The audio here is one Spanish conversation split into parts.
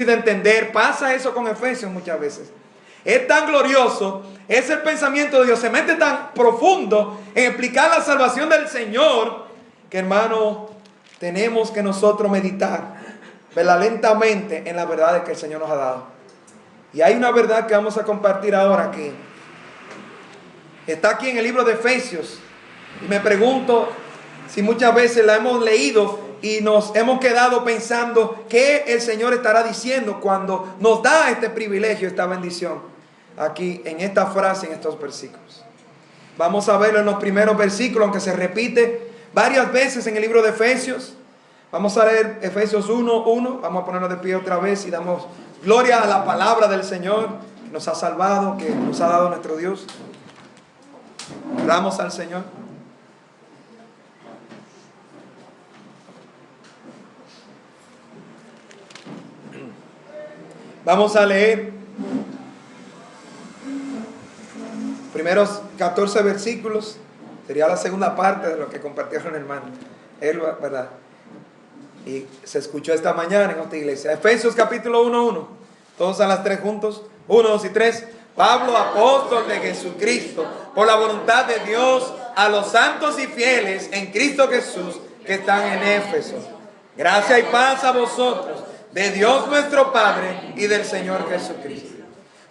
de entender. Pasa eso con Efesios muchas veces. Es tan glorioso, es el pensamiento de Dios, se mete tan profundo en explicar la salvación del Señor, que hermano, tenemos que nosotros meditar, verla lentamente en las verdades que el Señor nos ha dado. Y hay una verdad que vamos a compartir ahora que está aquí en el libro de Efesios. Y me pregunto si muchas veces la hemos leído y nos hemos quedado pensando qué el Señor estará diciendo cuando nos da este privilegio, esta bendición. Aquí en esta frase, en estos versículos. Vamos a verlo en los primeros versículos, aunque se repite varias veces en el libro de Efesios. Vamos a leer Efesios 1:1. Vamos a ponernos de pie otra vez y damos gloria a la palabra del Señor que nos ha salvado, que nos ha dado nuestro Dios. Oramos al Señor. Vamos a leer primeros 14 versículos. Sería la segunda parte de lo que compartieron hermano él, ¿verdad? Y se escuchó esta mañana en otra iglesia. Efesios capítulo 1:1. Todos a las tres juntos. 1, 2 y 3. Pablo, apóstol de Jesucristo, por la voluntad de Dios, a los santos y fieles en Cristo Jesús que están en Éfeso. Gracia y paz a vosotros, de Dios nuestro Padre y del Señor Jesucristo.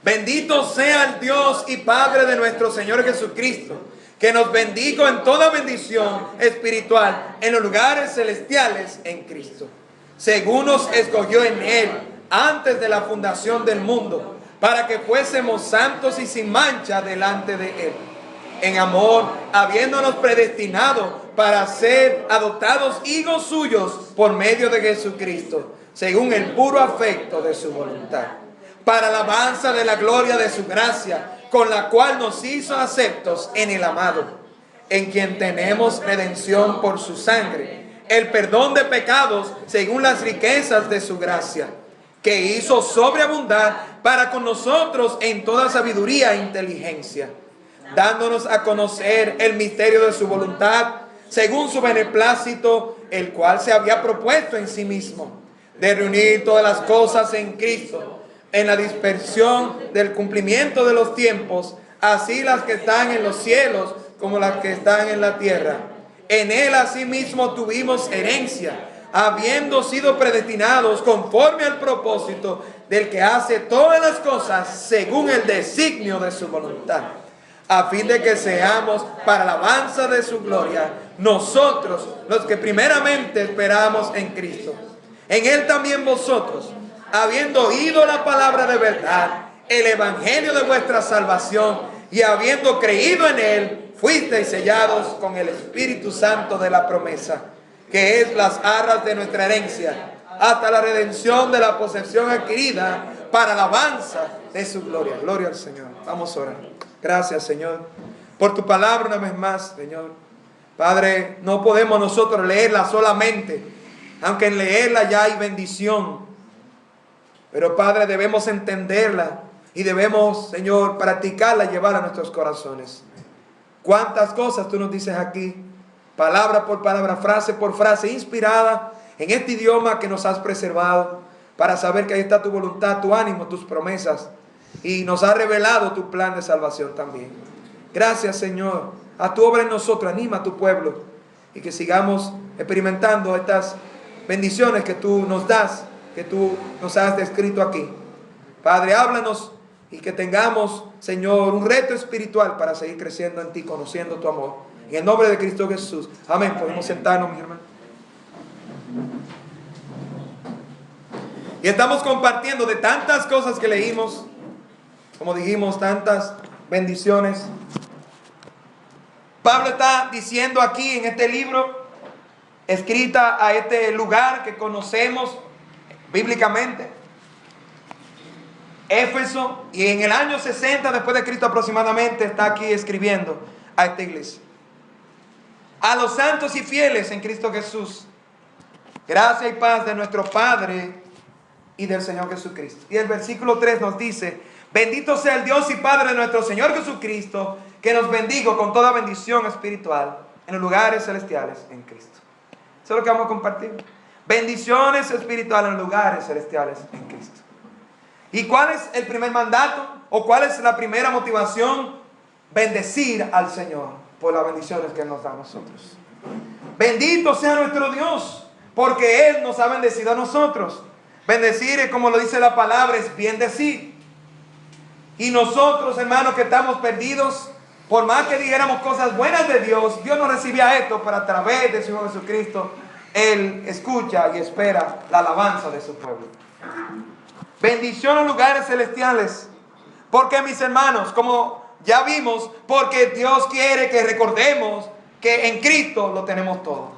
Bendito sea el Dios y Padre de nuestro Señor Jesucristo, que nos bendijo en toda bendición espiritual en los lugares celestiales en Cristo, según nos escogió en Él antes de la fundación del mundo, para que fuésemos santos y sin mancha delante de Él, en amor, habiéndonos predestinado para ser adoptados hijos suyos por medio de Jesucristo, según el puro afecto de su voluntad, para alabanza de la gloria de su gracia, con la cual nos hizo aceptos en el amado, en quien tenemos redención por su sangre, el perdón de pecados según las riquezas de su gracia, que hizo sobreabundar para con nosotros en toda sabiduría e inteligencia, dándonos a conocer el misterio de su voluntad, según su beneplácito, el cual se había propuesto en sí mismo, de reunir todas las cosas en Cristo, en la dispersión del cumplimiento de los tiempos, así las que están en los cielos como las que están en la tierra. En Él asimismo tuvimos herencia, habiendo sido predestinados conforme al propósito del que hace todas las cosas según el designio de su voluntad, a fin de que seamos para alabanza de su gloria, nosotros los que primeramente esperamos en Cristo. En Él también vosotros, habiendo oído la palabra de verdad, el evangelio de vuestra salvación, y habiendo creído en Él, fuisteis sellados con el Espíritu Santo de la promesa, que es las arras de nuestra herencia, hasta la redención de la posesión adquirida para alabanza de su gloria. Gloria al Señor. Vamos a orar. Gracias, Señor, por tu palabra una vez más, Señor. Padre, no podemos nosotros leerla solamente, aunque en leerla ya hay bendición. Pero Padre, debemos entenderla y debemos, Señor, practicarla, llevarla a nuestros corazones. Cuántas cosas tú nos dices aquí, palabra por palabra, frase por frase, inspirada en este idioma que nos has preservado, para saber que ahí está tu voluntad, tu ánimo, tus promesas, y nos ha revelado tu plan de salvación también. Gracias, Señor, a tu obra en nosotros, anima a tu pueblo, y que sigamos experimentando estas bendiciones que tú nos das, que tú nos has descrito aquí. Padre, háblanos y que tengamos, Señor, un reto espiritual para seguir creciendo en ti, conociendo tu amor. En el nombre de Cristo Jesús. Amén. Podemos sentarnos, mis hermanos. Y estamos compartiendo de tantas cosas que leímos, como dijimos, tantas bendiciones. Pablo está diciendo aquí en este libro, escrita a este lugar que conocemos bíblicamente, Éfeso, y en el año 60 después de Cristo aproximadamente está aquí escribiendo a esta iglesia. A los santos y fieles en Cristo Jesús, gracia y paz de nuestro Padre y del Señor Jesucristo. Y el versículo 3 nos dice: bendito sea el Dios y Padre de nuestro Señor Jesucristo, que nos bendijo con toda bendición espiritual en los lugares celestiales en Cristo. Eso es lo que vamos a compartir. Bendiciones espirituales en lugares celestiales en Cristo. ¿Y cuál es el primer mandato? ¿O cuál es la primera motivación? Bendecir al Señor por las bendiciones que Él nos da a nosotros. Bendito sea nuestro Dios, porque Él nos ha bendecido a nosotros. Bendecir, como lo dice la palabra, es bien decir. Y nosotros, hermanos, que estamos perdidos, por más que dijéramos cosas buenas de Dios, Dios no recibía esto, pero a través de su Hijo Jesucristo, Él escucha y espera la alabanza de su pueblo. Bendición en lugares celestiales. Porque, mis hermanos, como ya vimos, porque Dios quiere que recordemos que en Cristo lo tenemos todo.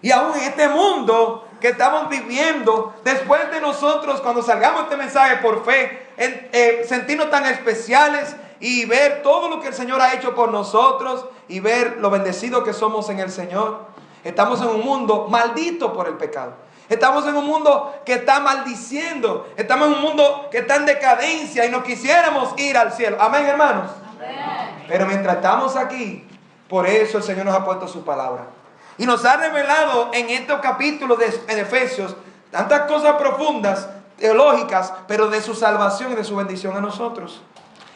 Y aún en este mundo que estamos viviendo, después de nosotros, cuando salgamos este mensaje por fe, sentirnos tan especiales y ver todo lo que el Señor ha hecho por nosotros y ver lo bendecidos que somos en el Señor. Estamos en un mundo maldito por el pecado. Estamos en un mundo que está maldiciendo. Estamos en un mundo que está en decadencia y no quisiéramos ir al cielo. Amén, hermanos. Amén. Pero mientras estamos aquí, por eso el Señor nos ha puesto su palabra. Y nos ha revelado en estos capítulos de Efesios tantas cosas profundas, teológicas, pero de su salvación y de su bendición a nosotros.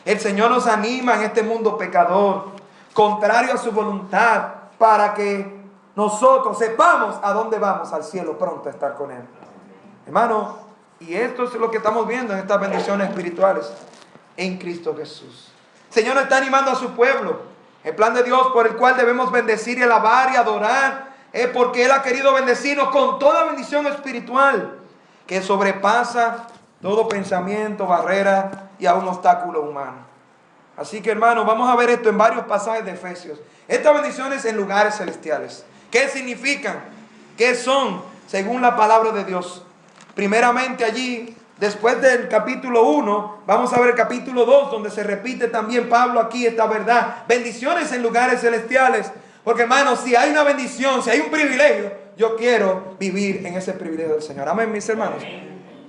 El Señor nos anima en este mundo pecador, contrario a su voluntad, para que nosotros sepamos a dónde vamos, al cielo pronto a estar con Él. Hermano, y esto es lo que estamos viendo en estas bendiciones espirituales en Cristo Jesús. El Señor nos está animando a su pueblo. El plan de Dios por el cual debemos bendecir y alabar y adorar es porque Él ha querido bendecirnos con toda bendición espiritual que sobrepasa todo pensamiento, barrera y a un obstáculo humano. Así que, hermanos, vamos a ver esto en varios pasajes de Efesios. Estas bendiciones en lugares celestiales. ¿Qué significan? ¿Qué son? Según la palabra de Dios. Primeramente allí, después del capítulo 1, vamos a ver el capítulo 2, donde se repite también Pablo aquí esta verdad. Bendiciones en lugares celestiales. Porque, hermanos, si hay una bendición, si hay un privilegio, yo quiero vivir en ese privilegio del Señor. Amén, mis hermanos.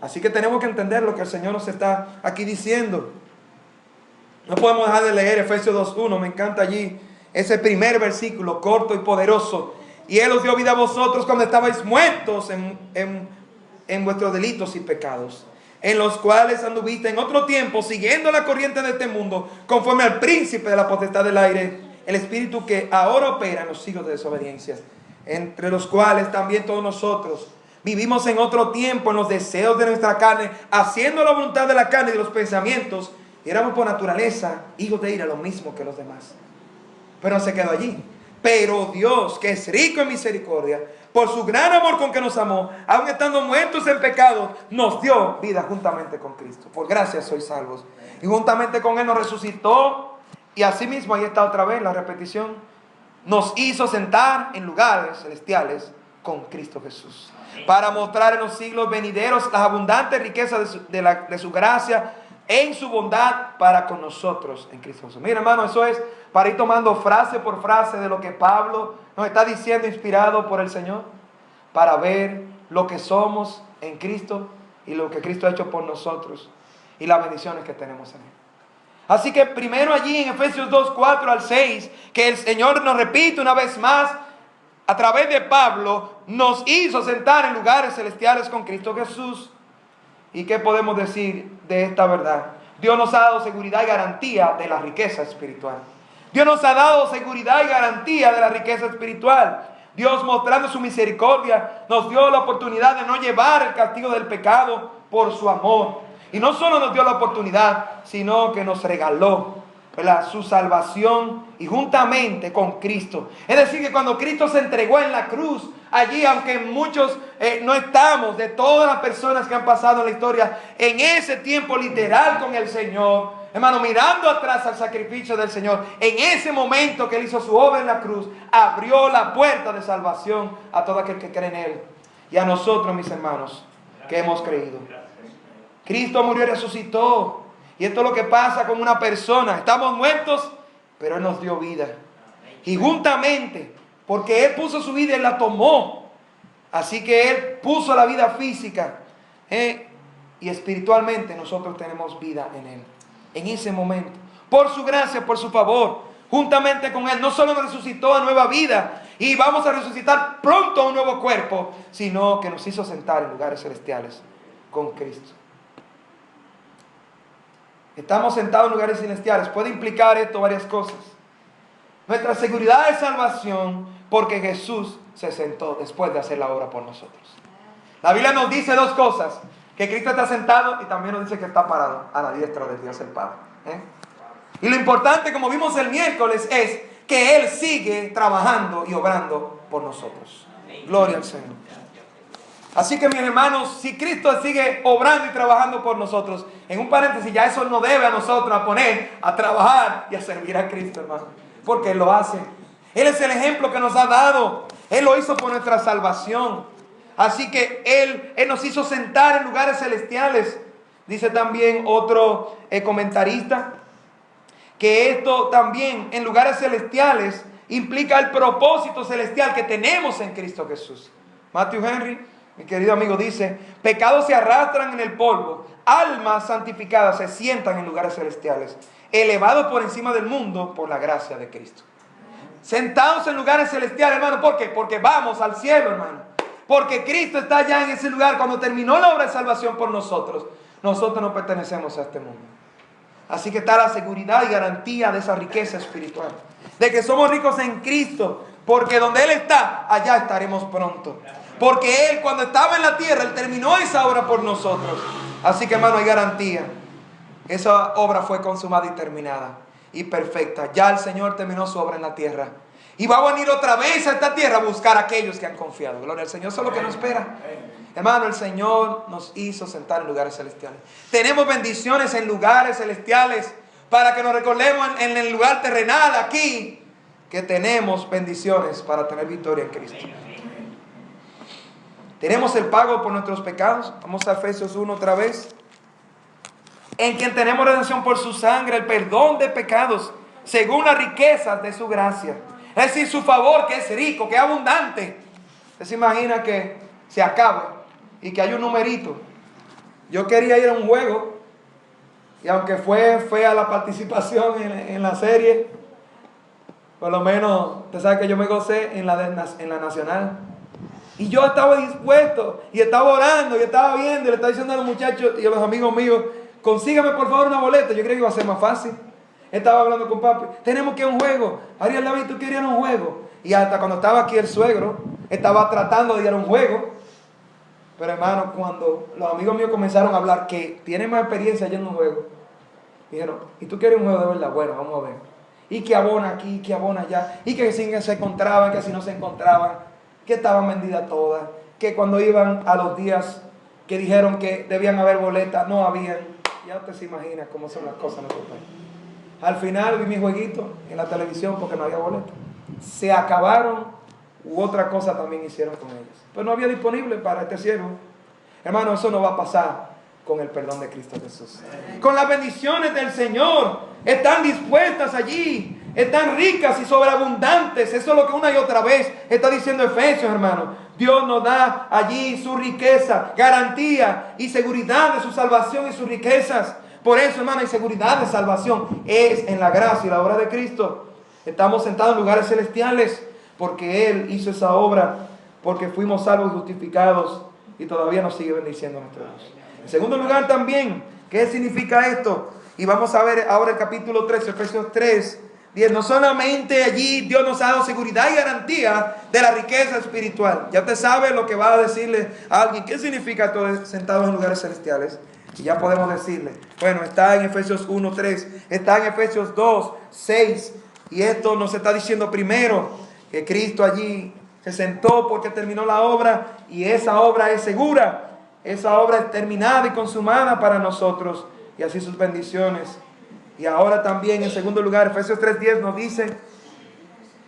Así que tenemos que entender lo que el Señor nos está aquí diciendo. No podemos dejar de leer Efesios 2:1. Me encanta allí ese primer versículo corto y poderoso. Y Él os dio vida a vosotros cuando estabais muertos en vuestros delitos y pecados, en los cuales anduviste en otro tiempo, siguiendo la corriente de este mundo, conforme al príncipe de la potestad del aire, el espíritu que ahora opera en los hijos de desobediencia, entre los cuales también todos nosotros vivimos en otro tiempo en los deseos de nuestra carne, haciendo la voluntad de la carne y de los pensamientos, y éramos por naturaleza hijos de ira, lo mismo que los demás. Pero no se quedó allí. Pero Dios, que es rico en misericordia, por su gran amor con que nos amó, aun estando muertos en pecado, nos dio vida juntamente con Cristo. Por gracia sois salvos. Y juntamente con Él nos resucitó. Y asimismo, ahí está otra vez la repetición, nos hizo sentar en lugares celestiales con Cristo Jesús, para mostrar en los siglos venideros las abundantes riquezas de su gracia en su bondad para con nosotros en Cristo Jesús. Mira, hermano, eso es para ir tomando frase por frase de lo que Pablo nos está diciendo, inspirado por el Señor, para ver lo que somos en Cristo y lo que Cristo ha hecho por nosotros y las bendiciones que tenemos en Él. Así que primero allí en Efesios 2:4-6, que el Señor nos repite una vez más, a través de Pablo, nos hizo sentar en lugares celestiales con Cristo Jesús. ¿Y qué podemos decir de esta verdad? Dios nos ha dado seguridad y garantía de la riqueza espiritual. Dios nos ha dado seguridad y garantía de la riqueza espiritual. Dios, mostrando su misericordia, nos dio la oportunidad de no llevar el castigo del pecado por su amor. Y no solo nos dio la oportunidad, sino que nos regaló, ¿verdad?, su salvación y juntamente con Cristo. Es decir, que cuando Cristo se entregó en la cruz, allí, aunque muchos no estamos, de todas las personas que han pasado en la historia, en ese tiempo literal con el Señor, hermano, mirando atrás al sacrificio del Señor, en ese momento que Él hizo su obra en la cruz, abrió la puerta de salvación a todo aquel que cree en Él. Y a nosotros, mis hermanos, que hemos creído. Cristo murió y resucitó. Y esto es lo que pasa con una persona. Estamos muertos, pero Él nos dio vida. Y juntamente, porque Él puso su vida, Él la tomó. Así que Él puso la vida física. Y espiritualmente nosotros tenemos vida en Él. En ese momento. Por su gracia, por su favor. Juntamente con Él. No solo nos resucitó a nueva vida. Y vamos a resucitar pronto a un nuevo cuerpo. Sino que nos hizo sentar en lugares celestiales con Cristo. Estamos sentados en lugares celestiales. Puede implicar esto varias cosas. Nuestra seguridad de salvación porque Jesús se sentó después de hacer la obra por nosotros. La Biblia nos dice dos cosas: que Cristo está sentado y también nos dice que está parado a la diestra de Dios el Padre. Y lo importante, como vimos el miércoles, es que Él sigue trabajando y obrando por nosotros. Gloria al Señor. Así que, mis hermanos, si Cristo sigue obrando y trabajando por nosotros, en un paréntesis, ya eso nos debe a nosotros a poner a trabajar y a servir a Cristo, hermano, porque Él lo hace. Él es el ejemplo que nos ha dado. Él lo hizo por nuestra salvación. Así que Él nos hizo sentar en lugares celestiales. Dice también otro comentarista que esto también en lugares celestiales implica el propósito celestial que tenemos en Cristo Jesús. Matthew Henry, mi querido amigo, dice: pecados se arrastran en el polvo, almas santificadas se sientan en lugares celestiales, elevados por encima del mundo por la gracia de Cristo. Sentados en lugares celestiales, hermano. ¿Por qué? Porque vamos al cielo, hermano. Porque Cristo está allá en ese lugar. Cuando terminó la obra de salvación por nosotros, nosotros no pertenecemos a este mundo. Así que está la seguridad y garantía de esa riqueza espiritual, de que somos ricos en Cristo, porque donde Él está, allá estaremos pronto. Porque Él, cuando estaba en la tierra, Él terminó esa obra por nosotros. Así que, hermano, hay garantía. Esa obra fue consumada y terminada y perfecta. Ya el Señor terminó su obra en la tierra y va a venir otra vez a esta tierra a buscar a aquellos que han confiado. Gloria al Señor. Eso es lo que nos espera. Hermano, el Señor nos hizo sentar en lugares celestiales. Tenemos bendiciones en lugares celestiales para que nos recordemos en el lugar terrenal aquí que tenemos bendiciones para tener victoria en Cristo. Tenemos el pago por nuestros pecados. Vamos a Efesios 1 otra vez. En quien tenemos redención por su sangre, el perdón de pecados, según las riquezas de su gracia. Es decir, su favor, que es rico, que es abundante. Usted se imagina que se acabe y que hay un numerito. Yo quería ir a un juego, y aunque fue fea la participación en la serie, por lo menos, usted sabe que yo me gocé en la nacional. Y yo estaba dispuesto, y estaba orando, y estaba viendo, y le estaba diciendo a los muchachos y a los amigos míos: consígame por favor una boleta. Yo creía que iba a ser más fácil. Estaba hablando con papi: tenemos que ir a un juego. Ariel David, ¿tú querías ir a un juego? Y hasta cuando estaba aquí el suegro, estaba tratando de ir a un juego. Pero, hermano, cuando los amigos míos comenzaron a hablar que tienen más experiencia yendo a un juego, dijeron: ¿y tú quieres un juego de verdad? Bueno, vamos a ver. Y que abona aquí, que abona allá. Y que si se encontraban, que si no se encontraban, que estaban vendidas todas. Que cuando iban a los días que dijeron que debían haber boletas, no habían. Ya usted se imagina cómo son las cosas en nuestro país. Al final vi mi jueguito en la televisión porque no había boletas. Se acabaron, u otra cosa también hicieron con ellos. Pero no había disponible para este siervo. Hermano, eso no va a pasar con el perdón de Cristo Jesús. Con las bendiciones del Señor. Están dispuestas allí. Están ricas y sobreabundantes. Eso es lo que una y otra vez está diciendo Efesios, hermano. Dios nos da allí su riqueza, garantía y seguridad de su salvación y sus riquezas. Por eso, hermano, hay seguridad de salvación. Es en la gracia y la obra de Cristo. Estamos sentados en lugares celestiales porque Él hizo esa obra, porque fuimos salvos y justificados y todavía nos sigue bendiciendo a nuestro Dios. En segundo lugar también, ¿qué significa esto? Y vamos a ver ahora el capítulo 3, Efesios 3, 10. No solamente allí Dios nos ha dado seguridad y garantía de la riqueza espiritual. Ya usted sabe lo que va a decirle a alguien. ¿Qué significa esto de sentados en lugares celestiales? Y ya podemos decirle, bueno, está en Efesios 1, 3, está en Efesios 2, 6. Y esto nos está diciendo primero que Cristo allí se sentó porque terminó la obra. Y esa obra es segura. Esa obra es terminada y consumada para nosotros. Y así sus bendiciones. Y ahora también en segundo lugar, Efesios 3:10 nos dice,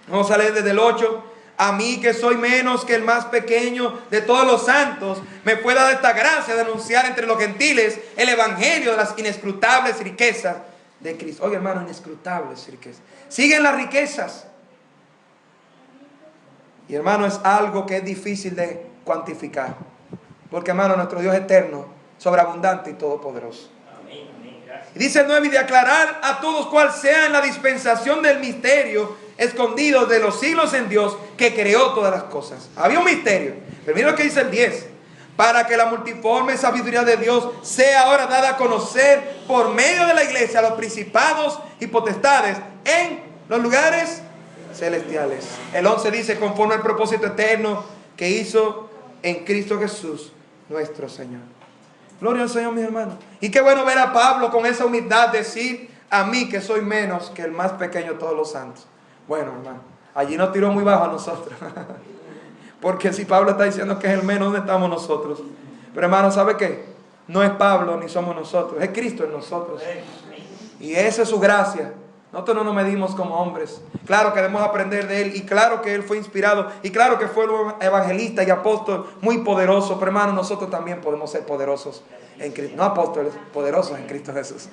vamos a leer desde el 8: a mí que soy menos que el más pequeño de todos los santos, me fue dada esta gracia de anunciar entre los gentiles el evangelio de las inescrutables riquezas de Cristo. Oye, hermano, inescrutables riquezas. Siguen las riquezas. Y, hermano, es algo que es difícil de cuantificar. Porque, hermano, nuestro Dios eterno, sobreabundante y todopoderoso. Y dice el 9: y de aclarar a todos cuál sea en la dispensación del misterio escondido de los siglos en Dios, que creó todas las cosas. Había un misterio. Pero mira lo que dice el 10: para que la multiforme sabiduría de Dios sea ahora dada a conocer por medio de la iglesia a los principados y potestades en los lugares celestiales. El 11 dice, conforme al propósito eterno que hizo en Cristo Jesús, nuestro Señor. Gloria al Señor, mis hermanos. Y qué bueno ver a Pablo con esa humildad decir, a mí que soy menos que el más pequeño de todos los santos. Bueno, hermano, allí nos tiró muy bajo a nosotros. Porque si Pablo está diciendo que es el menos, ¿dónde estamos nosotros? Pero hermano, ¿sabe qué? No es Pablo ni somos nosotros, es Cristo en nosotros. Y esa es su gracia. Nosotros no nos medimos como hombres. Claro que debemos aprender de él, y claro que él fue inspirado, y claro que fue un evangelista y apóstol muy poderoso. Pero hermano, nosotros también podemos ser poderosos en Cristo. No apóstoles, poderosos en Cristo Jesús.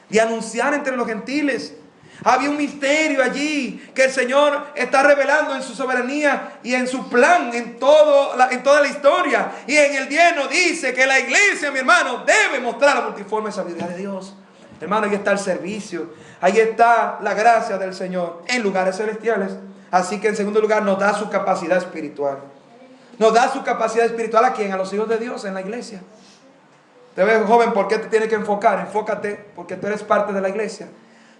De anunciar entre los gentiles. Había un misterio allí que el Señor está revelando en su soberanía y en su plan en toda la historia. Y en el 10 nos dice que la iglesia, mi hermano, debe mostrar la multiforme sabiduría de Dios. Hermano, ahí está el servicio, ahí está la gracia del Señor en lugares celestiales. Así que en segundo lugar nos da su capacidad espiritual. Nos da su capacidad espiritual ¿a quién? A los hijos de Dios en la iglesia. Te ves, joven, ¿por qué te tienes que enfocar? Enfócate porque tú eres parte de la iglesia.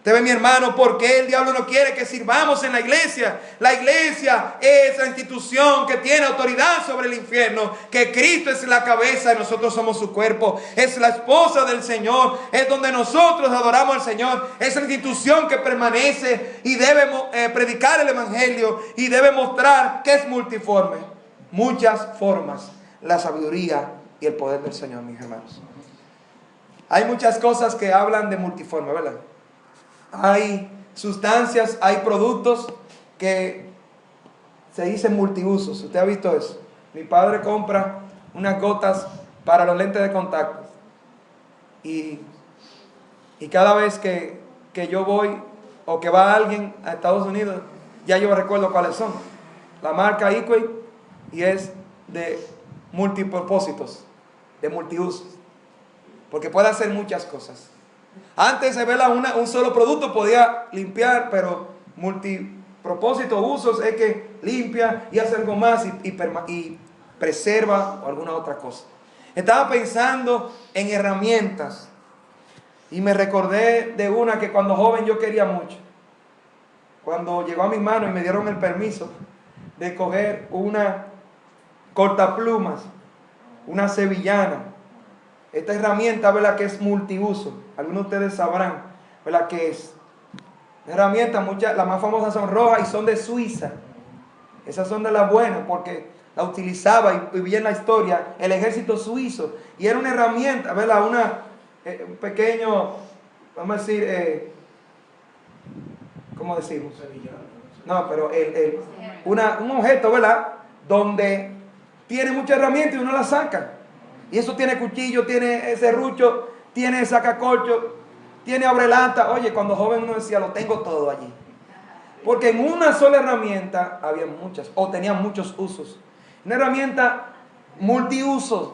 Te ve, mi hermano, porque el diablo no quiere que sirvamos en la iglesia. La iglesia es la institución que tiene autoridad sobre el infierno, que Cristo es la cabeza y nosotros somos su cuerpo. Es la esposa del Señor, es donde nosotros adoramos al Señor. Es la institución que permanece y debe predicar el evangelio y debe mostrar que es multiforme. Muchas formas, la sabiduría y el poder del Señor, mis hermanos. Hay muchas cosas que hablan de multiforme, ¿verdad? Hay sustancias, hay productos que se dicen multiusos. ¿Usted ha visto eso? Mi padre compra unas gotas para los lentes de contacto. Y cada vez que yo voy o que va alguien a Estados Unidos, ya yo recuerdo cuáles son. La marca Equate, y es de multipropósitos, de multiusos. Porque puede hacer muchas cosas. Antes se ve un solo producto podía limpiar, pero multipropósito usos es que limpia y hace algo más y preserva o alguna otra cosa. Estaba pensando en herramientas y me recordé de una que cuando joven yo quería mucho. Cuando llegó a mi mano y me dieron el permiso de coger una cortaplumas, una sevillana. Esta herramienta, ¿verdad?, que es multiuso. Algunos de ustedes sabrán, ¿verdad?, qué es. Una herramienta, las más famosas son rojas y son de Suiza. Esas son de las buenas porque la utilizaba y vi en la historia el ejército suizo. Y era una herramienta, ¿verdad?, un pequeño, vamos a decir, ¿cómo decimos? No, pero un objeto, ¿verdad?, donde tiene muchas herramientas y uno las saca. Y eso tiene cuchillo, tiene serrucho, tiene sacacorcho, tiene abrelata. Oye, cuando joven uno decía, lo tengo todo allí. Porque en una sola herramienta había muchas, o tenía muchos usos. Una herramienta multiusos,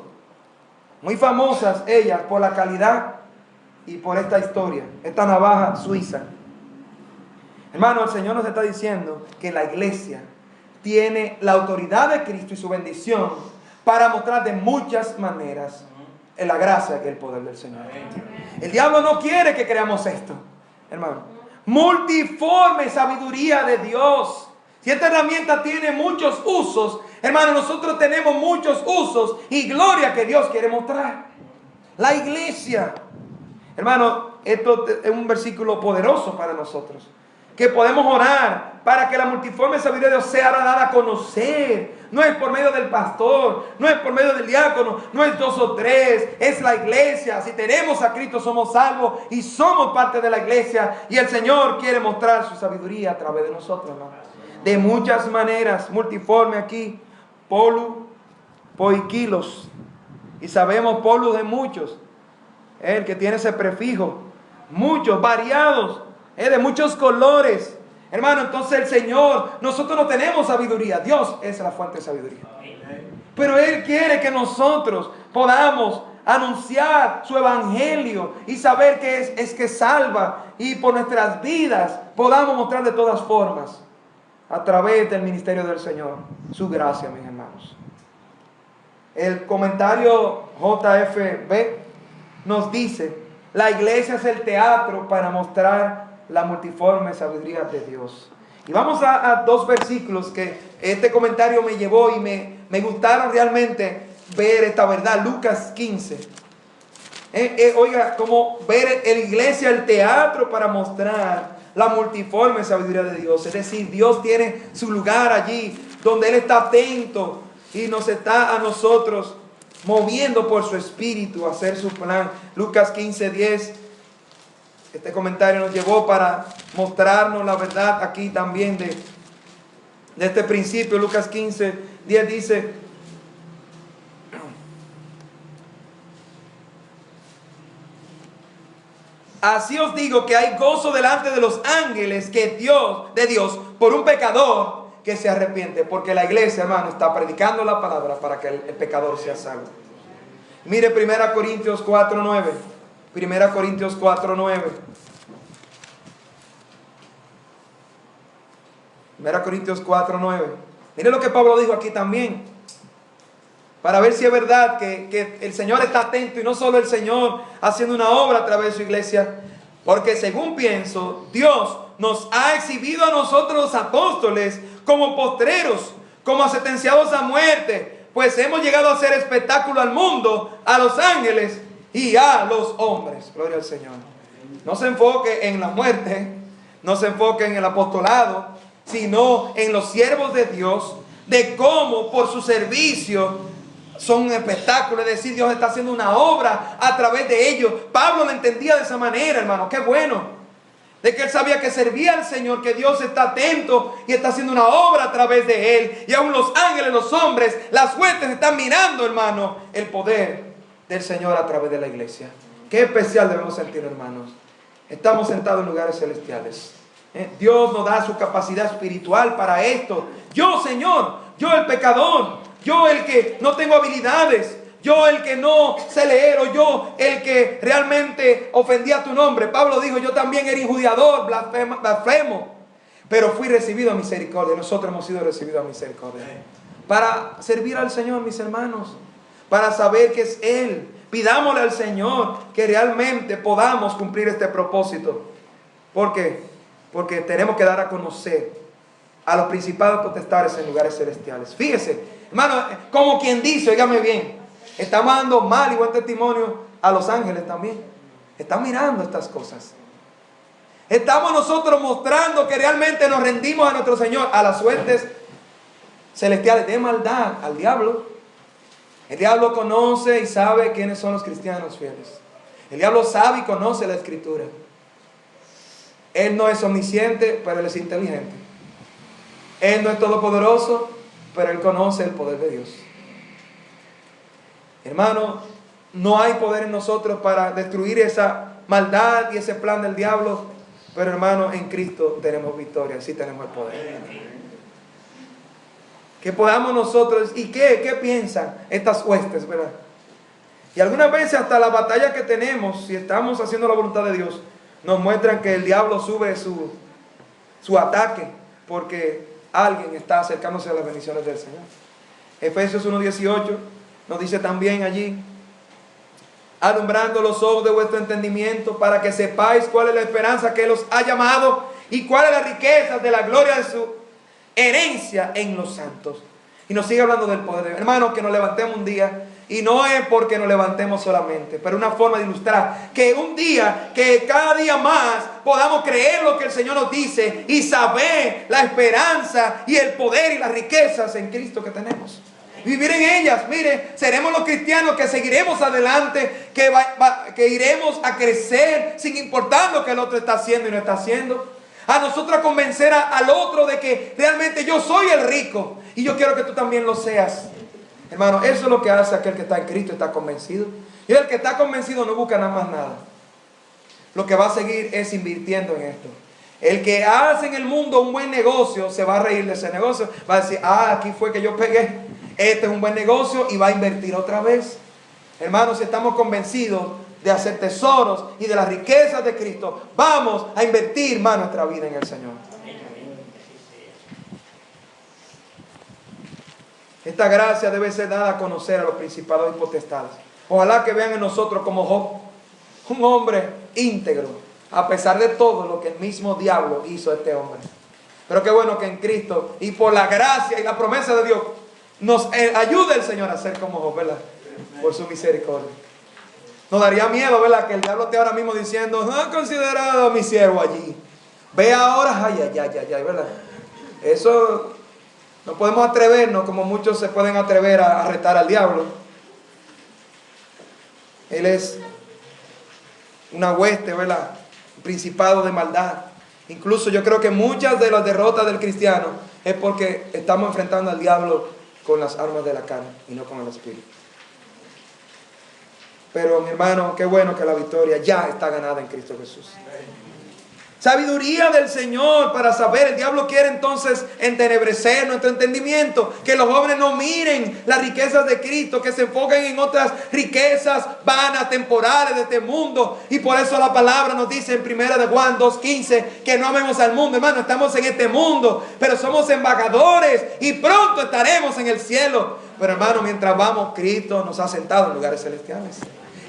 muy famosas ellas por la calidad y por esta historia, esta navaja suiza. Hermano, el Señor nos está diciendo que la iglesia tiene la autoridad de Cristo y su bendición para mostrar de muchas maneras la gracia y el poder del Señor. El diablo no quiere que creamos esto, hermano. Multiforme sabiduría de Dios. Si esta herramienta tiene muchos usos, hermano, nosotros tenemos muchos usos y gloria que Dios quiere mostrar. La iglesia, hermano, esto es un versículo poderoso para nosotros. Que podemos orar para que la multiforme sabiduría de Dios sea dada a conocer. No es por medio del pastor, no es por medio del diácono, no es 2 o 3, es la iglesia. Si tenemos a Cristo somos salvos y somos parte de la iglesia. Y el Señor quiere mostrar su sabiduría a través de nosotros, ¿no? De muchas maneras, multiforme aquí, polu, poikilos. Y sabemos polus de muchos, el que tiene ese prefijo, muchos, variados. De muchos colores. Hermano, entonces el Señor, nosotros no tenemos sabiduría. Dios es la fuente de sabiduría. Pero Él quiere que nosotros podamos anunciar su evangelio y saber que es que salva. Y por nuestras vidas podamos mostrar de todas formas, a través del ministerio del Señor, su gracia, mis hermanos. El comentario JFB nos dice: la iglesia es el teatro para mostrar la multiforme sabiduría de Dios. Y vamos a dos versículos que este comentario me llevó y me gustaron realmente ver esta verdad. Lucas 15. Oiga, como ver en la iglesia el teatro para mostrar la multiforme sabiduría de Dios. Es decir, Dios tiene su lugar allí donde Él está atento y nos está a nosotros moviendo por su espíritu a hacer su plan. Lucas 15:10. Este comentario nos llevó para mostrarnos la verdad aquí también de este principio. Lucas 15:10 dice: así os digo que hay gozo delante de los ángeles de Dios por un pecador que se arrepiente. Porque la iglesia, hermano, está predicando la palabra para que el pecador sea salvo. Mire 1 Corintios 4:9. 1 Corintios 4:9. 1 Corintios 4:9. Mire lo que Pablo dijo aquí también, para ver si es verdad que el Señor está atento, y no solo el Señor haciendo una obra a través de su iglesia. Porque según pienso, Dios nos ha exhibido a nosotros los apóstoles como postreros, como sentenciados a muerte, pues hemos llegado a hacer espectáculo al mundo, a los ángeles y a los hombres. Gloria al Señor. No se enfoque en la muerte, no se enfoque en el apostolado, sino en los siervos de Dios, de cómo por su servicio son un espectáculo. Es decir, Dios está haciendo una obra a través de ellos. Pablo lo entendía de esa manera, hermano. Qué bueno. De que él sabía que servía al Señor, que Dios está atento y está haciendo una obra a través de él. Y aún los ángeles, los hombres, las huestes están mirando, hermano, el poder del Señor a través de la iglesia. Qué especial debemos sentir, hermanos. Estamos sentados en lugares celestiales. Dios nos da su capacidad espiritual para esto. Yo, Señor, yo el pecador, yo el que no tengo habilidades, yo el que no sé leer, o yo el que realmente ofendía tu nombre. Pablo dijo: yo también era injuriador, blasfemo, pero fui recibido a misericordia. Nosotros hemos sido recibidos a misericordia para servir al Señor, mis hermanos, para saber que es Él. Pidámosle al Señor que realmente podamos cumplir este propósito. ¿Por qué? Porque tenemos que dar a conocer a los principados potestades en lugares celestiales. Fíjese, hermano, como quien dice, óigame bien, estamos dando mal y buen testimonio a los ángeles también. Están mirando estas cosas. Estamos nosotros mostrando que realmente nos rendimos a nuestro Señor, a las suertes celestiales de maldad, al diablo. El diablo conoce y sabe quiénes son los cristianos fieles. El diablo sabe y conoce la Escritura. Él no es omnisciente, pero Él es inteligente. Él no es todopoderoso, pero Él conoce el poder de Dios. Hermano, no hay poder en nosotros para destruir esa maldad y ese plan del diablo, pero hermano, en Cristo tenemos victoria, sí tenemos el poder. Que podamos nosotros, ¿y qué piensan estas huestes, verdad? Y algunas veces hasta la batalla que tenemos, si estamos haciendo la voluntad de Dios, nos muestran que el diablo sube su ataque, porque alguien está acercándose a las bendiciones del Señor. Efesios 1:18 nos dice también allí: alumbrando los ojos de vuestro entendimiento, para que sepáis cuál es la esperanza que Él os ha llamado, y cuál es la riqueza de la gloria de su herencia en los santos. Y nos sigue hablando del poder de Dios. Hermanos, que nos levantemos un día, y no es porque nos levantemos solamente, pero una forma de ilustrar que un día, que cada día más podamos creer lo que el Señor nos dice y saber la esperanza y el poder y las riquezas en Cristo que tenemos. Vivir en ellas. Mire, seremos los cristianos que seguiremos adelante, que iremos a crecer sin importar lo que el otro está haciendo y no está haciendo. A nosotros convencer al otro de que realmente yo soy el rico y yo quiero que tú también lo seas. Hermano, eso es lo que hace aquel que está en Cristo, está convencido. Y el que está convencido no busca nada más nada. Lo que va a seguir es invirtiendo en esto. El que hace en el mundo un buen negocio se va a reír de ese negocio. Va a decir: aquí fue que yo pegué. Este es un buen negocio, y va a invertir otra vez. Hermanos, si estamos convencidos de hacer tesoros y de las riquezas de Cristo, vamos a invertir más nuestra vida en el Señor. Esta gracia debe ser dada a conocer a los principados y potestades. Ojalá que vean en nosotros como Job, un hombre íntegro, a pesar de todo lo que el mismo diablo hizo a este hombre. Pero qué bueno que en Cristo y por la gracia y la promesa de Dios nos ayude el Señor a ser como Job, ¿verdad? Por su misericordia. Nos daría miedo, ¿verdad? Que el diablo esté ahora mismo diciendo, no he considerado a mi siervo allí. Ve ahora, ay, ¿verdad? Eso no podemos atrevernos como muchos se pueden atrever a retar al diablo. Él es una hueste, ¿verdad? Un principado de maldad. Incluso yo creo que muchas de las derrotas del cristiano es porque estamos enfrentando al diablo con las armas de la carne y no con el espíritu. Pero mi hermano, qué bueno que la victoria ya está ganada en Cristo Jesús. Sabiduría del Señor para saber. El diablo quiere entonces entenebrecer nuestro entendimiento. Que los jóvenes no miren las riquezas de Cristo, que se enfoquen en otras riquezas vanas, temporales de este mundo. Y por eso la palabra nos dice en 1 de Juan 2:15 que no amemos al mundo. Hermano, estamos en este mundo, pero somos embajadores y pronto estaremos en el cielo. Pero hermano, mientras vamos, Cristo nos ha sentado en lugares celestiales.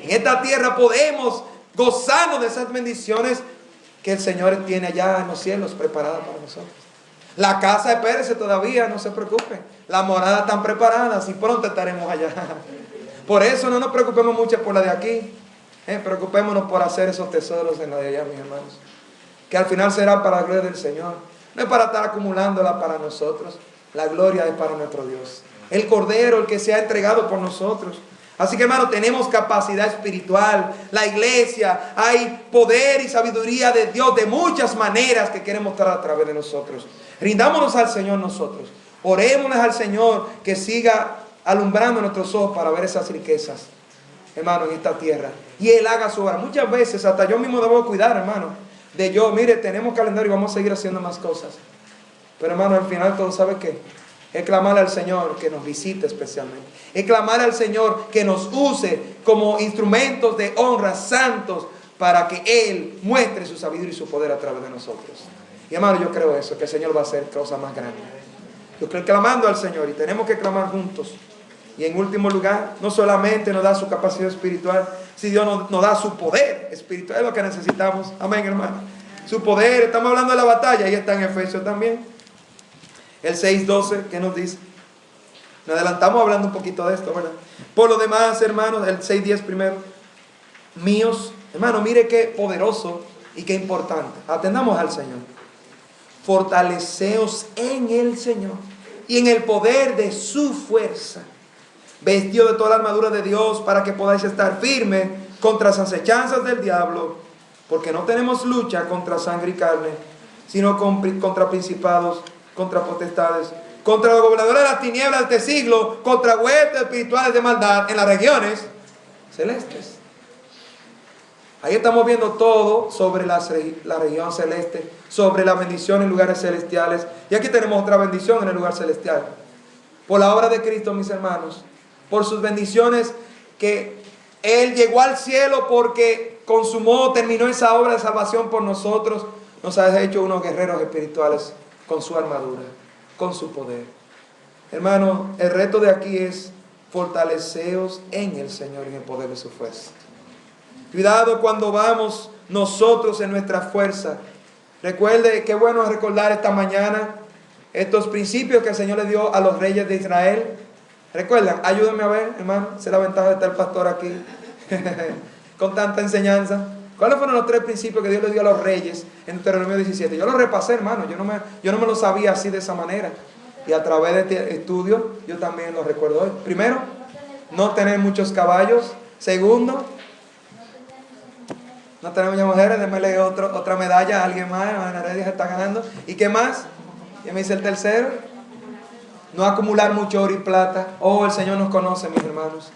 En esta tierra podemos gozarnos de esas bendiciones que el Señor tiene allá en los cielos preparadas para nosotros. La casa, espérese todavía, no se preocupe. Las moradas están preparadas y pronto estaremos allá. Por eso no nos preocupemos mucho por la de aquí. Preocupémonos por hacer esos tesoros en la de allá, mis hermanos. Que al final será para la gloria del Señor. No es para estar acumulándola para nosotros. La gloria es para nuestro Dios. El Cordero, el que se ha entregado por nosotros. Así que hermano, tenemos capacidad espiritual. La iglesia, hay poder y sabiduría de Dios de muchas maneras que quiere mostrar a través de nosotros. Rindámonos al Señor nosotros. Orémonos al Señor que siga alumbrando nuestros ojos para ver esas riquezas, hermano, en esta tierra. Y Él haga su obra. Muchas veces, hasta yo mismo debo cuidar, hermano, de yo, mire, tenemos calendario y vamos a seguir haciendo más cosas. Pero hermano, al final todo, ¿sabe qué? Es clamarle al Señor que nos visite especialmente. Es clamarle al Señor que nos use como instrumentos de honra santos para que Él muestre su sabiduría y su poder a través de nosotros. Y hermano, yo creo eso, que el Señor va a hacer cosas más grandes. Yo creo clamando al Señor y tenemos que clamar juntos. Y en último lugar, no solamente nos da su capacidad espiritual, si Dios nos da su poder espiritual, es lo que necesitamos. Amén, hermano. Su poder, estamos hablando de la batalla, ahí está en Efesios también. El 6:12, ¿qué nos dice? Nos adelantamos hablando un poquito de esto, ¿verdad? Por lo demás, hermanos, el 6:10 primero. Míos, hermano, mire qué poderoso y qué importante. Atendamos al Señor. Fortaleceos en el Señor y en el poder de su fuerza. Vestido de toda la armadura de Dios para que podáis estar firmes contra las acechanzas del diablo. Porque no tenemos lucha contra sangre y carne, sino contra principados, contra potestades, contra los gobernadores de las tinieblas de este siglo, contra huestes espirituales de maldad en las regiones celestes. Ahí estamos viendo todo sobre la región celeste, sobre la bendición en lugares celestiales. Y aquí tenemos otra bendición en el lugar celestial. Por la obra de Cristo, mis hermanos, por sus bendiciones que Él llegó al cielo porque consumó, terminó esa obra de salvación por nosotros, nos ha hecho unos guerreros espirituales con su armadura, con su poder. Hermano, el reto de aquí es fortaleceos en el Señor y en el poder de su fuerza. Cuidado cuando vamos nosotros en nuestra fuerza. Recuerde, qué bueno recordar esta mañana estos principios que el Señor le dio a los reyes de Israel. Recuerdan, ayúdenme a ver, hermano, esa es la ventaja de estar el pastor aquí con tanta enseñanza. ¿Cuáles fueron los 3 principios que Dios le dio a los reyes en Deuteronomio 17? Yo los repasé, hermano, yo no me lo sabía así de esa manera. Y a través de este estudio, yo también lo recuerdo hoy. Primero, no tener muchos caballos. Segundo, no tener muchas mujeres. Démele otra medalla a alguien más. Ana Heredia se está ganando. ¿Y qué más? ¿Qué me dice el tercero? No acumular mucho oro y plata. Oh, el Señor nos conoce, mis hermanos.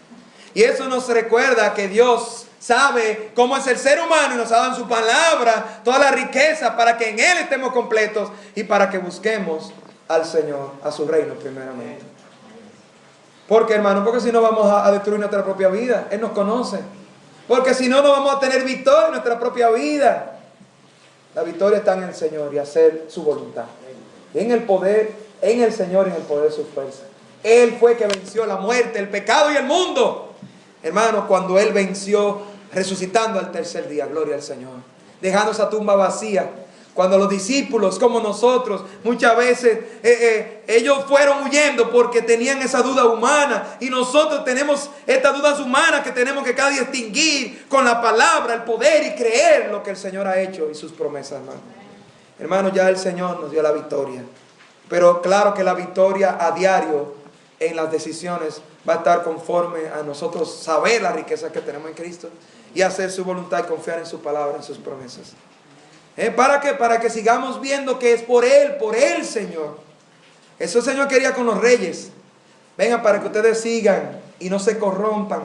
Y eso nos recuerda que Dios sabe cómo es el ser humano y nos ha dado en su palabra toda la riqueza para que en Él estemos completos y para que busquemos al Señor, a su reino primeramente. Porque, hermano, porque si no vamos a destruir nuestra propia vida. Él nos conoce. Porque si no, no vamos a tener victoria en nuestra propia vida. La victoria está en el Señor y hacer su voluntad. En el poder, en el Señor y en el poder de su fuerza. Él fue que venció la muerte, el pecado y el mundo. Hermano, cuando Él venció, resucitando al tercer día, gloria al Señor, dejando esa tumba vacía. Cuando los discípulos, como nosotros, muchas veces ellos fueron huyendo porque tenían esa duda humana, y nosotros tenemos estas dudas humanas que tenemos que cada día extinguir con la palabra, el poder y creer lo que el Señor ha hecho y sus promesas, hermano. Hermano, ya el Señor nos dio la victoria, pero claro que la victoria a diario en las decisiones va a estar conforme a nosotros saber las riquezas que tenemos en Cristo y hacer su voluntad y confiar en su palabra, en sus promesas. ¿Para qué? Para que sigamos viendo que es por Él, Señor. Eso el Señor quería con los reyes. Venga, para que ustedes sigan y no se corrompan.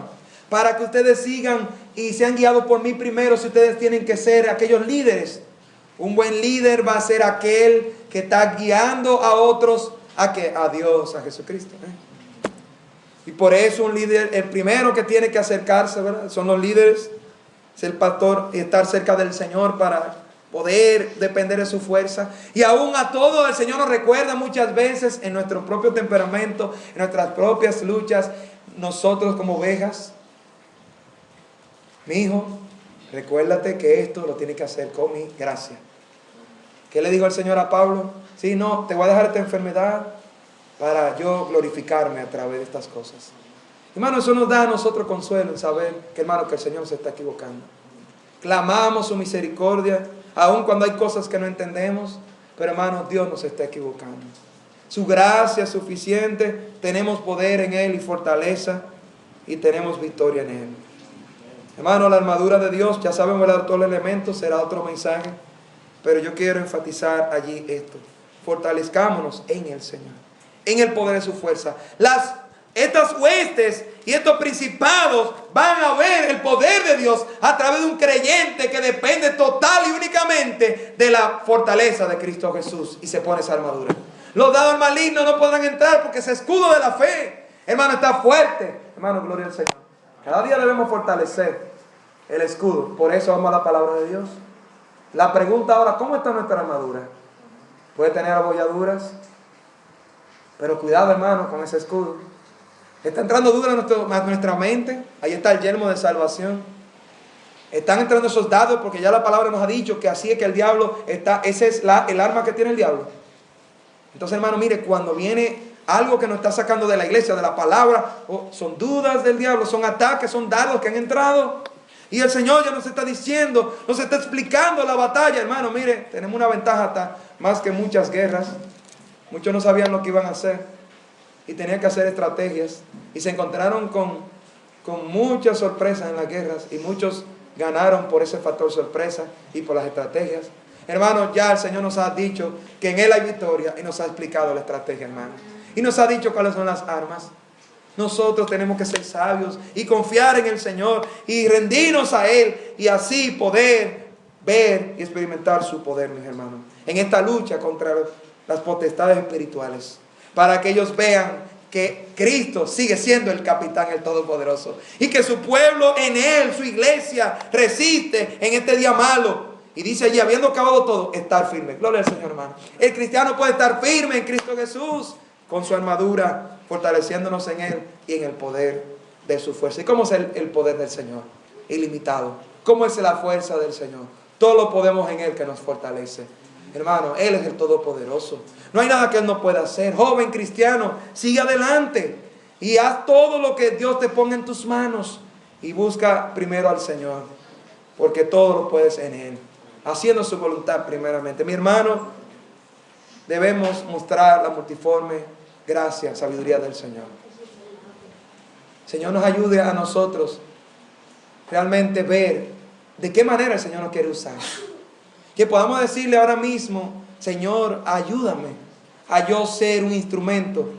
Para que ustedes sigan y sean guiados por mí primero, si ustedes tienen que ser aquellos líderes. Un buen líder va a ser aquel que está guiando a otros a Dios, a Jesucristo. Y por eso un líder, el primero que tiene que acercarse, ¿verdad?, son los líderes. Es el pastor y estar cerca del Señor para poder depender de su fuerza. Y aún a todo el Señor nos recuerda muchas veces en nuestro propio temperamento, en nuestras propias luchas, nosotros como ovejas: mi hijo, recuérdate que esto lo tienes que hacer con mi gracia. ¿Qué le dijo el Señor a Pablo? Sí, no, te voy a dejar esta enfermedad para yo glorificarme a través de estas cosas. Hermano, eso nos da a nosotros consuelo en saber que, hermano, que el Señor se está equivocando. Clamamos su misericordia, aun cuando hay cosas que no entendemos, pero hermano, Dios nos está equivocando. Su gracia es suficiente, tenemos poder en Él y fortaleza, y tenemos victoria en Él. Hermano, la armadura de Dios, ya sabemos, ¿verdad?, todos los elementos, será otro mensaje, pero yo quiero enfatizar allí esto: fortalezcámonos en el Señor, en el poder de su fuerza. Estas huestes y estos principados van a ver el poder de Dios a través de un creyente que depende total y únicamente de la fortaleza de Cristo Jesús y se pone esa armadura. Los dados malignos no podrán entrar porque ese escudo de la fe, hermano, está fuerte. Hermano, gloria al Señor. Cada día debemos fortalecer el escudo. Por eso vamos a la palabra de Dios. La pregunta ahora: ¿cómo está nuestra armadura? Puede tener abolladuras, pero cuidado, hermano, con ese escudo. Está entrando duda a nuestra mente. Ahí está el yelmo de salvación. Están entrando esos dados, porque ya la palabra nos ha dicho que así es que el diablo está. Ese es el arma que tiene el diablo. Entonces, hermano, mire, cuando viene algo que nos está sacando de la iglesia, de la palabra, son dudas del diablo, son ataques, son dardos que han entrado. Y el Señor ya nos está diciendo, nos está explicando la batalla. Hermano, mire, tenemos una ventaja hasta más que muchas guerras. Muchos no sabían lo que iban a hacer y tenían que hacer estrategias, y se encontraron con muchas sorpresas en las guerras, y muchos ganaron por ese factor sorpresa y por las estrategias. Hermano, ya el Señor nos ha dicho que en Él hay victoria, y nos ha explicado la estrategia, hermano, y nos ha dicho cuáles son las armas. Nosotros tenemos que ser sabios y confiar en el Señor y rendirnos a Él, y así poder ver y experimentar su poder, mis hermanos, en esta lucha contra las potestades espirituales, para que ellos vean que Cristo sigue siendo el capitán, el todopoderoso, y que su pueblo en Él, su iglesia, resiste en este día malo. Y dice allí, habiendo acabado todo, estar firme. Gloria al Señor, hermano. El cristiano puede estar firme en Cristo Jesús, con su armadura, fortaleciéndonos en Él y en el poder de su fuerza. ¿Y cómo es el poder del Señor? Ilimitado. ¿Cómo es la fuerza del Señor? Todo lo podemos en Él que nos fortalece. Hermano, Él es el todopoderoso. No hay nada que Él no pueda hacer. Joven cristiano, sigue adelante y haz todo lo que Dios te ponga en tus manos, y busca primero al Señor, porque todo lo puedes en Él, haciendo su voluntad primeramente. Mi hermano, debemos mostrar la multiforme gracia, sabiduría del Señor. El Señor nos ayude a nosotros realmente ver de qué manera el Señor nos quiere usar. Que podamos decirle ahora mismo: Señor, ayúdame a yo ser un instrumento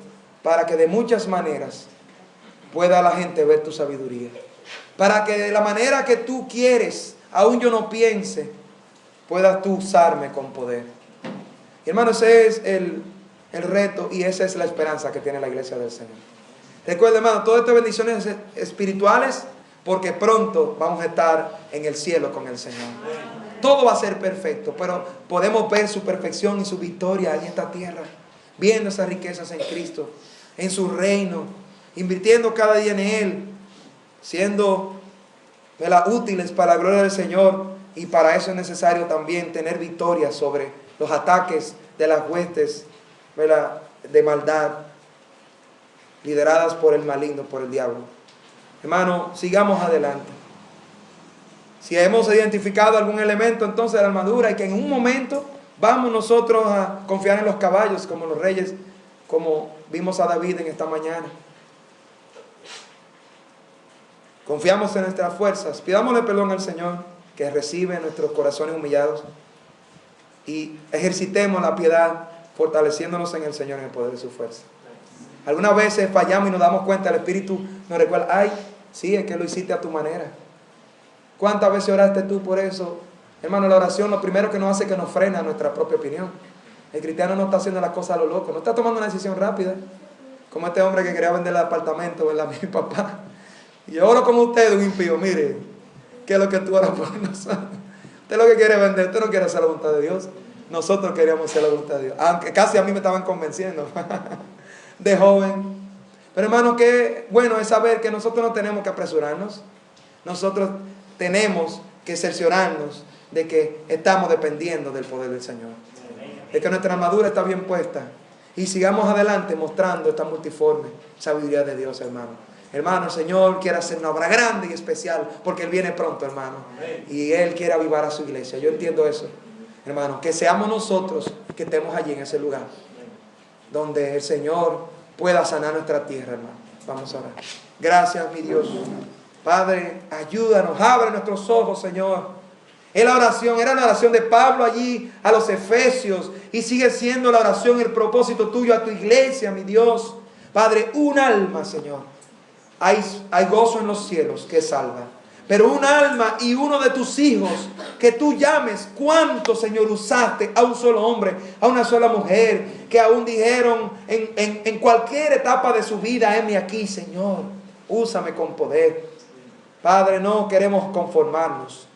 para que de muchas maneras pueda la gente ver tu sabiduría. Para que de la manera que tú quieres, aún yo no piense, puedas tú usarme con poder. Y hermano, ese es el reto, y esa es la esperanza que tiene la iglesia del Señor. Recuerda, hermano, todas estas bendiciones espirituales, porque pronto vamos a estar en el cielo con el Señor. Todo va a ser perfecto, pero podemos ver su perfección y su victoria en esta tierra, viendo esas riquezas en Cristo. en su reino, invirtiendo cada día en Él, siendo, ¿verdad?, útiles para la gloria del Señor. Y para eso es necesario también tener victoria sobre los ataques de las huestes, ¿verdad?, de maldad, lideradas por el maligno, por el diablo. Hermano, sigamos adelante. Si hemos identificado algún elemento entonces de la armadura, y que en un momento vamos nosotros a confiar en los caballos como los reyes, como vimos a David en esta mañana. Confiamos en nuestras fuerzas. Pidámosle perdón al Señor, que recibe nuestros corazones humillados, y ejercitemos la piedad, fortaleciéndonos en el Señor, en el poder de su fuerza. Algunas veces fallamos y nos damos cuenta, el Espíritu nos recuerda, ay, sí, es que lo hiciste a tu manera. ¿Cuántas veces oraste tú por eso? Hermano, la oración lo primero que nos hace es que nos frena nuestra propia opinión. El cristiano no está haciendo las cosas a lo loco, no está tomando una decisión rápida, como este hombre que quería vender el apartamento, ¿verdad? Mi papá. Y yo oro como usted, un impío, mire, ¿qué es lo que tú oras por nosotros? Usted lo que quiere vender, usted no quiere hacer la voluntad de Dios. Nosotros queríamos hacer la voluntad de Dios, aunque casi a mí me estaban convenciendo de joven. Pero hermano, qué bueno es saber que nosotros no tenemos que apresurarnos. Nosotros tenemos que cerciorarnos de que estamos dependiendo del poder del Señor, de que nuestra armadura está bien puesta, y sigamos adelante mostrando esta multiforme sabiduría de Dios, hermano. Hermano, el Señor quiere hacer una obra grande y especial, porque Él viene pronto, hermano, y Él quiere avivar a su iglesia. Yo entiendo eso, hermano, que seamos nosotros que estemos allí en ese lugar donde el Señor pueda sanar nuestra tierra, hermano. Vamos a orar. Gracias, mi Dios. Padre, ayúdanos, abre nuestros ojos, Señor. Es la oración, era la oración de Pablo allí a los Efesios, y sigue siendo la oración, el propósito tuyo a tu iglesia, mi Dios. Padre, un alma, Señor. Hay gozo en los cielos que salva, pero un alma y uno de tus hijos que tú llames. ¿Cuánto, Señor, usaste a un solo hombre, a una sola mujer, que aún dijeron en cualquier etapa de su vida, heme aquí, Señor, úsame con poder? Padre, no queremos conformarnos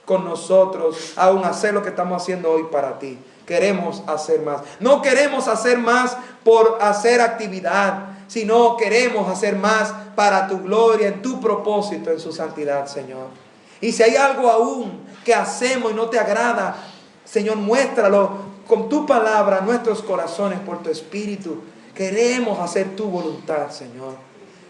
con nosotros, aún hacer lo que estamos haciendo hoy para ti. Queremos hacer más. No queremos hacer más por hacer actividad, sino queremos hacer más para tu gloria, en tu propósito, en su santidad, Señor. Y si hay algo aún que hacemos y no te agrada, Señor, muéstralo con tu palabra a nuestros corazones por tu Espíritu. Queremos hacer tu voluntad, Señor.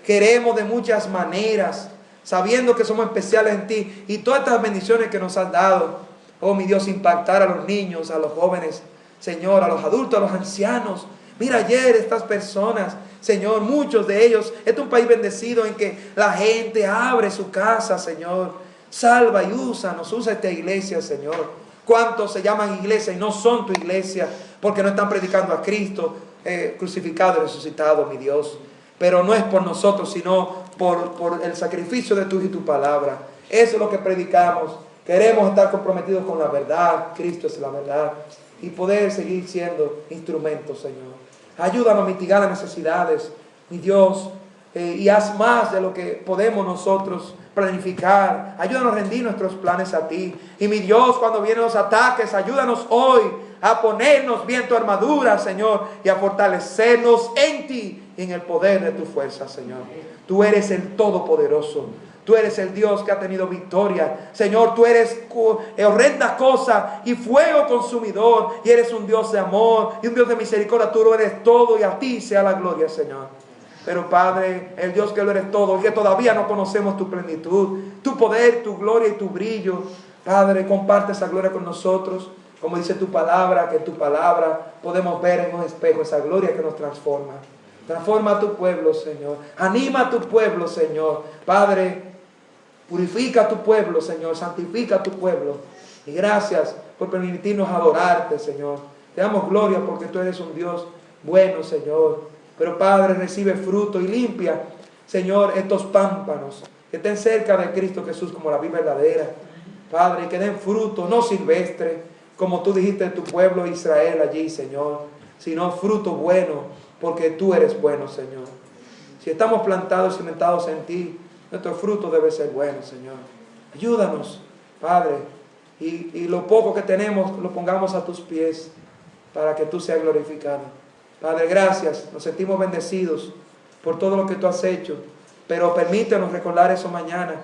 Queremos de muchas maneras, sabiendo que somos especiales en ti, y todas estas bendiciones que nos has dado, oh mi Dios, impactar a los niños, a los jóvenes, Señor, a los adultos, a los ancianos. Mira ayer estas personas, Señor, muchos de ellos, este es un país bendecido en que la gente abre su casa, Señor. Salva y nos usa esta iglesia, Señor. ¿Cuántos se llaman iglesia y no son tu iglesia? Porque no están predicando a Cristo crucificado y resucitado, mi Dios. Pero no es por nosotros, sino por el sacrificio de tu y tu palabra. Eso es lo que predicamos. Queremos estar comprometidos con la verdad. Cristo es la verdad. Y poder seguir siendo instrumentos, Señor. Ayúdanos a mitigar las necesidades, mi Dios. Y haz más de lo que podemos nosotros planificar. Ayúdanos a rendir nuestros planes a ti. Y mi Dios, cuando vienen los ataques, ayúdanos hoy a ponernos bien tu armadura, Señor, y a fortalecernos en ti y en el poder de tu fuerza, Señor. Tú eres el Todopoderoso. Tú eres el Dios que ha tenido victoria. Señor, tú eres horrenda cosa y fuego consumidor. Y eres un Dios de amor y un Dios de misericordia. Tú lo eres todo, y a ti sea la gloria, Señor. Pero Padre, el Dios que lo eres todo, y que todavía no conocemos tu plenitud, tu poder, tu gloria y tu brillo. Padre, comparte esa gloria con nosotros. Como dice tu palabra, que en tu palabra podemos ver en un espejo esa gloria que nos transforma. Transforma a tu pueblo, Señor. Anima a tu pueblo, Señor. Padre, purifica a tu pueblo, Señor. Santifica a tu pueblo. Y gracias por permitirnos adorarte, Señor. Te damos gloria porque tú eres un Dios bueno, Señor. Pero Padre, recibe fruto y limpia, Señor, estos pámpanos que estén cerca de Cristo Jesús como la vid verdadera. Padre, que den fruto, no silvestre, como tú dijiste de tu pueblo Israel allí, Señor, sino fruto bueno, porque tú eres bueno, Señor. Si estamos plantados y cimentados en ti, nuestro fruto debe ser bueno, Señor. Ayúdanos, Padre, y lo poco que tenemos lo pongamos a tus pies para que tú seas glorificado. Padre, gracias. Nos sentimos bendecidos por todo lo que tú has hecho. Pero permítenos recordar eso mañana.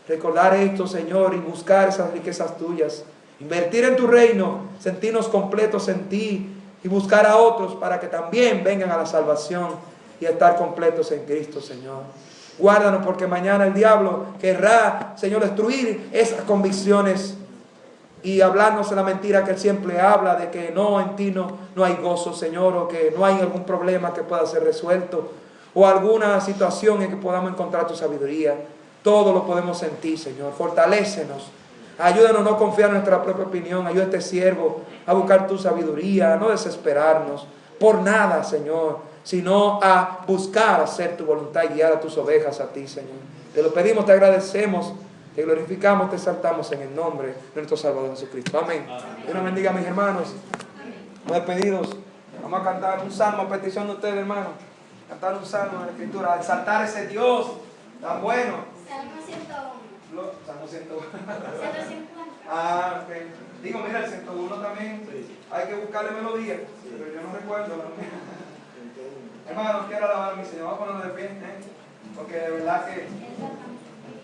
Recordar esto, Señor, y buscar esas riquezas tuyas. Invertir en tu reino, sentirnos completos en ti y buscar a otros para que también vengan a la salvación y a estar completos en Cristo, Señor. Guárdanos porque mañana el diablo querrá, Señor, destruir esas convicciones y hablarnos de la mentira que Él siempre habla, de que no, en ti no hay gozo, Señor, o que no hay algún problema que pueda ser resuelto, o alguna situación en que podamos encontrar tu sabiduría. Todo lo podemos en ti, Señor. Fortalécenos. Ayúdanos a no confiar en nuestra propia opinión. Ayuda a este siervo a buscar tu sabiduría, a no desesperarnos por nada, Señor, sino a buscar hacer tu voluntad y guiar a tus ovejas a ti, Señor. Te lo pedimos, te agradecemos, te glorificamos, te exaltamos en el nombre de nuestro Salvador Jesucristo. Amén. Dios nos bendiga, mis hermanos. Muy despedidos. Vamos a cantar un salmo a petición de ustedes, hermanos. Cantar un salmo en la Escritura, exaltar a ese Dios tan bueno. Salmo 101. Salmo 101. 150. Ah, ok. Digo, mira, el 101 también. Sí. Hay que buscarle melodía. Sí. Pero yo no recuerdo la melodía. Hermanos, quiero alabar a mi Señor. Vamos a ponernos de pie, porque de verdad que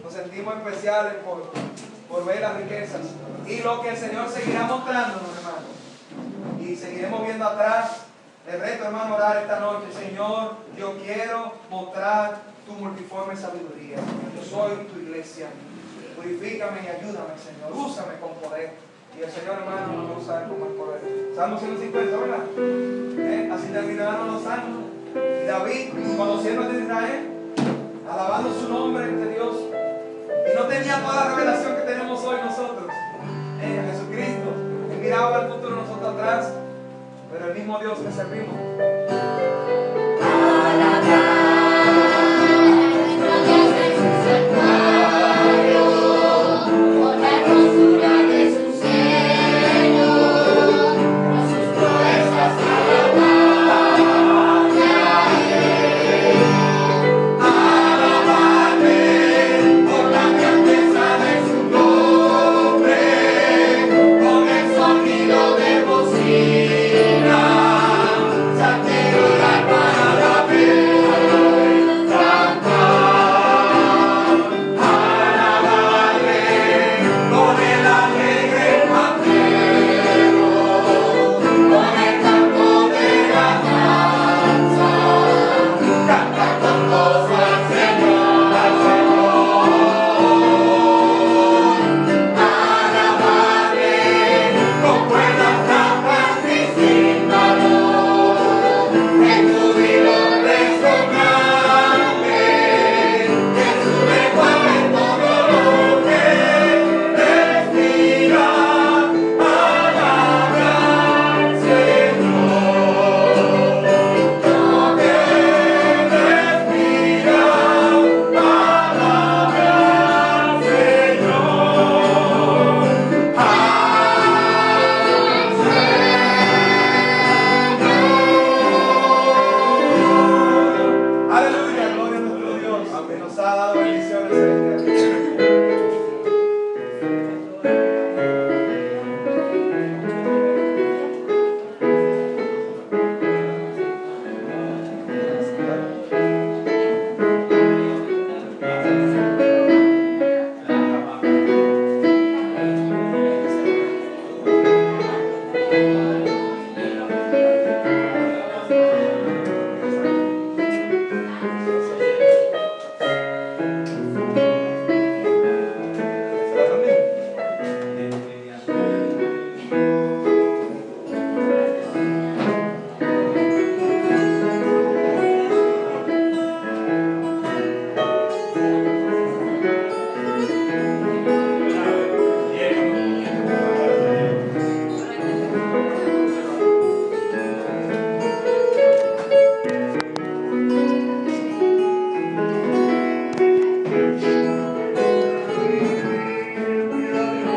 nos sentimos especiales por ver las riquezas. Y lo que el Señor seguirá mostrándonos, hermanos. Y seguiremos viendo atrás. El reto, hermano, orar esta noche. Señor, yo quiero mostrar tu multiforme sabiduría. Yo soy tu iglesia. Purifícame y ayúdame, Señor. Úsame con poder. Y el Señor, hermano, nos va a usar con más poder. Salmo 150, ¿verdad? Así terminaron los salmos. Y David, conociendo a Israel, alabando su nombre de Dios. Y no tenía toda la revelación que tenemos hoy nosotros. Jesucristo. Él miraba al futuro nosotros atrás. Pero el mismo Dios que servimos